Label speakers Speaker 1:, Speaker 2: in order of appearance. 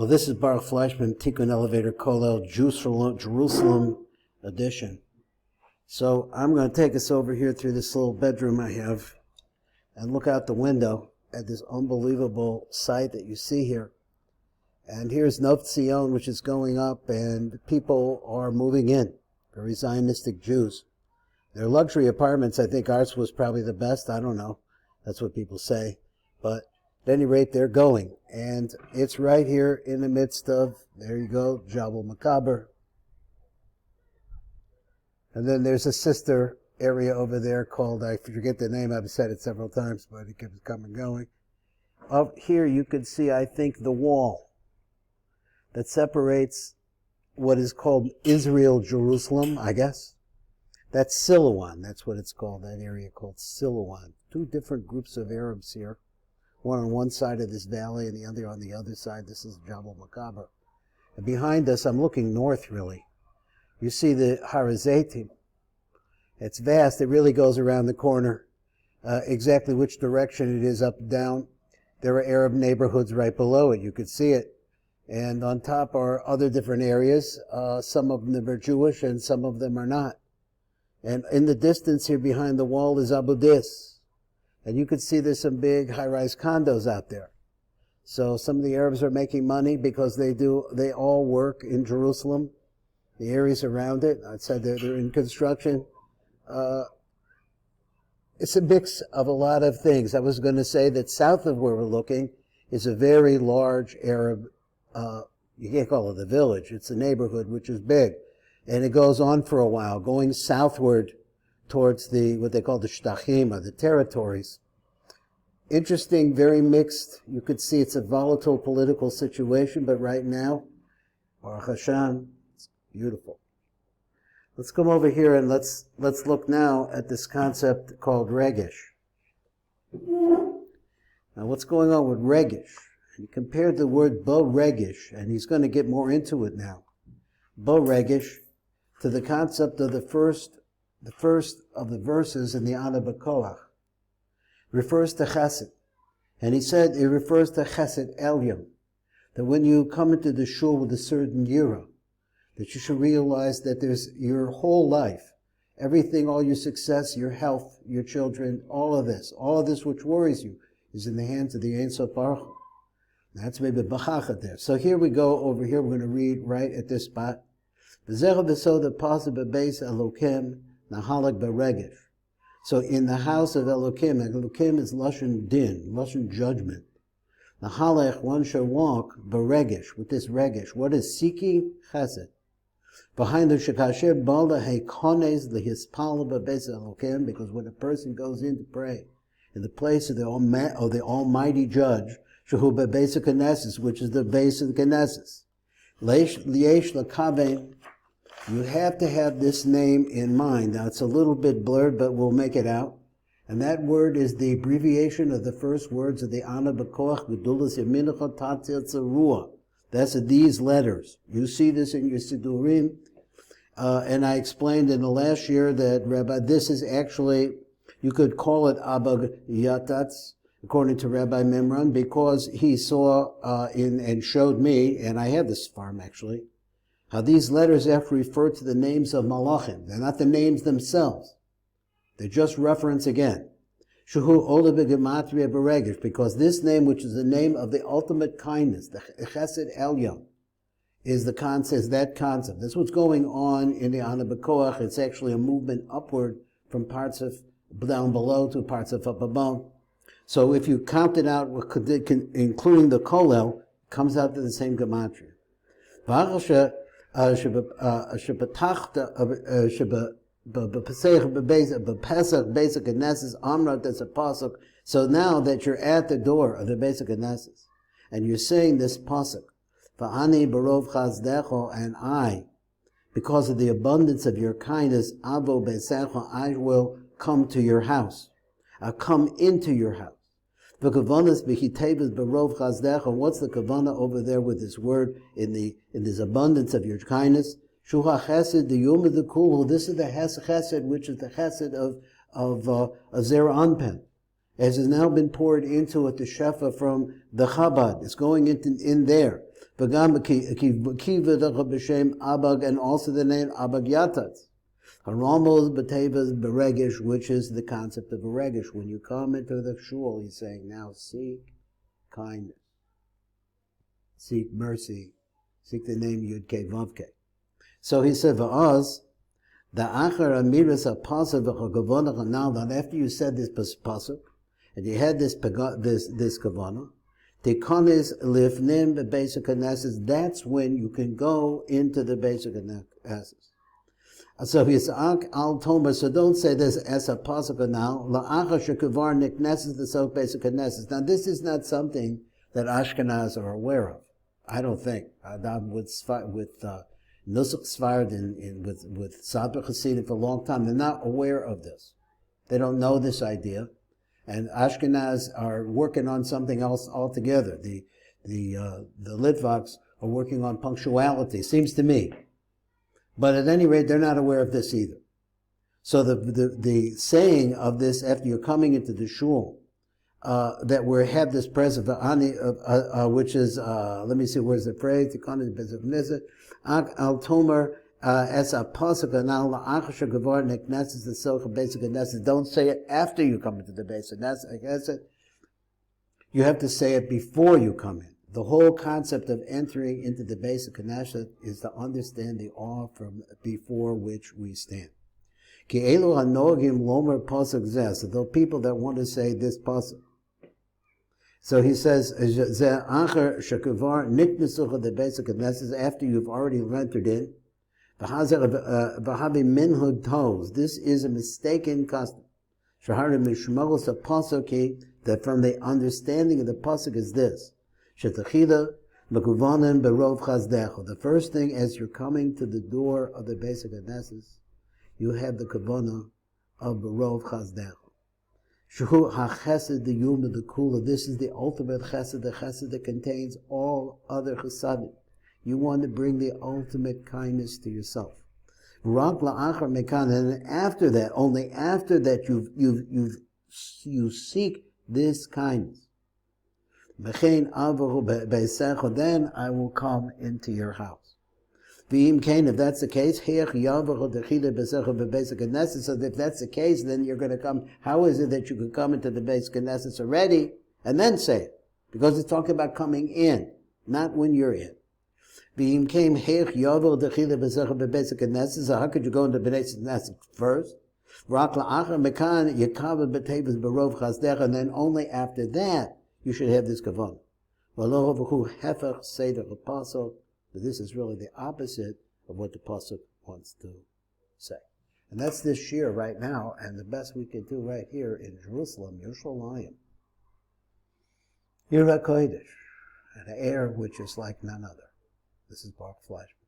Speaker 1: Well, this is Baruch Fleischman, Tikkun Elevator Kollel, Jerusalem edition. So I'm going to take us over here through this little bedroom I have and look out the window at this unbelievable sight that you see here. And here's Nof Tzion, which is going up, and people are moving in, very Zionistic Jews. They're luxury apartments. I think ours was probably the best. I don't know. That's what people say. But at any rate, they're going. And it's right here in the midst of, there you go, Jabal Macaber. And then there's a sister area over there called, I forget the name, I've said it several times, but it keeps coming and going. Up here you can see, I think, the wall that separates what is called Israel, Jerusalem, I guess. That's Silouan, that's what it's called, that area called Silouan. Two different groups of Arabs here. One on one side of this valley and the other on the other side. This is Jabal Macaber. And behind us, I'm looking north really. You see the Har HaZeitim. It's vast. It really goes around the corner. Exactly which direction it is, up and down. There are Arab neighborhoods right below it. You could see it. And on top are other different areas. Some of them are Jewish and some of them are not. And in the distance here behind the wall is Abu Dis. And you could see there's some big high-rise condos out there. So some of the Arabs are making money because they all work in Jerusalem, the areas around it. I said they're in construction. It's a mix of a lot of things. I was going to say that south of where we're looking is a very large Arab, you can't call it a village, it's a neighborhood which is big. And it goes on for a while, going southward towards what they call the Shtachim, or the territories. Interesting, very mixed. You could see it's a volatile political situation, but right now, Baruch Hashem, it's beautiful. Let's come over here and let's look now at this concept called Regesh. Now what's going on with Regesh? He compared the word Bo Regesh, and he's going to get more into it now. Bo Regesh, to the concept of the first of the verses in the Ana B'Koach, refers to Chesed. And he said it refers to Chesed Elyon, that when you come into the shul with a certain yira, that you should realize that there's your whole life, everything, all your success, your health, your children, all of this which worries you, is in the hands of the Ein Sof Baruch Hu. That's maybe B'chacha there. So here we go, over here, we're going to read right at this spot. V'zecha v'soda pasuk b'beis Elokim Nahalak Baregesh. So in the house of Elokim is Lashon Din, Lashon judgment. Nahalech, one shall walk Baregesh, with this Regesh. What is seeking? Chesed. Behind the Shekasher Bala Heikones Lehispala B'beis Elokim, because when a person goes in to pray in the place of the Almighty Judge, Shehu B'beis HaKnesses, which is the base of the Knesses, Liesh Lakaven, you have to have this name in mind. Now, it's a little bit blurred, but we'll make it out. And that word is the abbreviation of the first words of the Ana B'Koach Gedulas Yaminacha Tatzil Tzarua. That's these letters. You see this in your Sidurim. And I explained in the last year that, Rabbi, this is actually, you could call it Abba Yatatz, according to Rabbi Memran, because he saw and showed me, and I had this farm actually, how these letters F refer to the names of Malachim. They're not the names themselves. They're just reference again. Shehu Ola B'Gematria Baregesh, because this name, which is the name of the ultimate kindness, the Chesed Elyon, is that concept. That's what's going on in the Ana B'Koach. It's actually a movement upward from parts of down below to parts of up above. So if you count it out, including the Kollel, it comes out to the same Gematria. So now that you're at the door of the basic Knesses, and you're saying this pasuk, V'ani barov chazdecho, and I, because of the abundance of your kindness, avo besecho, I will come to your house. I'll come into your house. What's the kavana over there with this word in this abundance of your kindness? Shuha chesed the yom of the kul. This is the chesed, which is the chesed of Zera Anpen, as has now been poured into it, the shefa from the Chabad. It's going in there. And also the name Abag Yatat. Haramos Batevas Varegesh, which is the concept of Varegesh. When you come into the shul, he's saying, now seek kindness, seek mercy, seek the name Yud Kei Vav Kei. So he said, Va'az, the Achar Amiras HaPasuk V'Chagavonach, now that after you said this pasuk, and you had this kavanah, Tikonis Lifnim the basic Knesses, that's when you can go into the basic Knesses. So he's al tomer. So don't say this as a pasuk now. La'achar shekuvar nikneses the self basic knesses. Now this is not something that Ashkenaz are aware of. I don't think. With Nusach Sfarad with Sabra Hasidim for a long time, they're not aware of this. They don't know this idea, and Ashkenaz are working on something else altogether. The Litvaks are working on punctuality. Seems to me. But at any rate, they're not aware of this either. So the saying of this after you're coming into the shul, that we have this present, which is, let me see, where's the phrase? Al Tomer, as a pasuk, don't say it after you come into the basic knesset. You have to say it before you come in. The whole concept of entering into the basic Knesset is to understand the awe from before which we stand. Though people that want to say this pasuk. So he says, the basic Knesset, after you've already entered in. This is a mistaken custom. That from the understanding of the pasuk is this. The first thing as you're coming to the door of the basic Knesset, you have the kavanah of Berov Chazdecha. Shuhu HaChesed the Yuma the Kula. This is the ultimate Chesed, the Chesed that contains all other Chesadim. You want to bring the ultimate kindness to yourself. And after that, only after that, you seek this kindness. Then I will come into your house. If that's the case, so if that's the case, then you're going to come. How is it that you could come into the basic Knesset already and then say it? Because it's talking about coming in, not when you're in. So how could you go into the basic Knesset first? And then only after that you should have this kavanah. But this is really the opposite of what the pasuk wants to say. And that's this shiur right now, and the best we can do right here in Jerusalem, Yerushalayim, Yira Kodesh, an air which is like none other. This is Baruch Fleischman.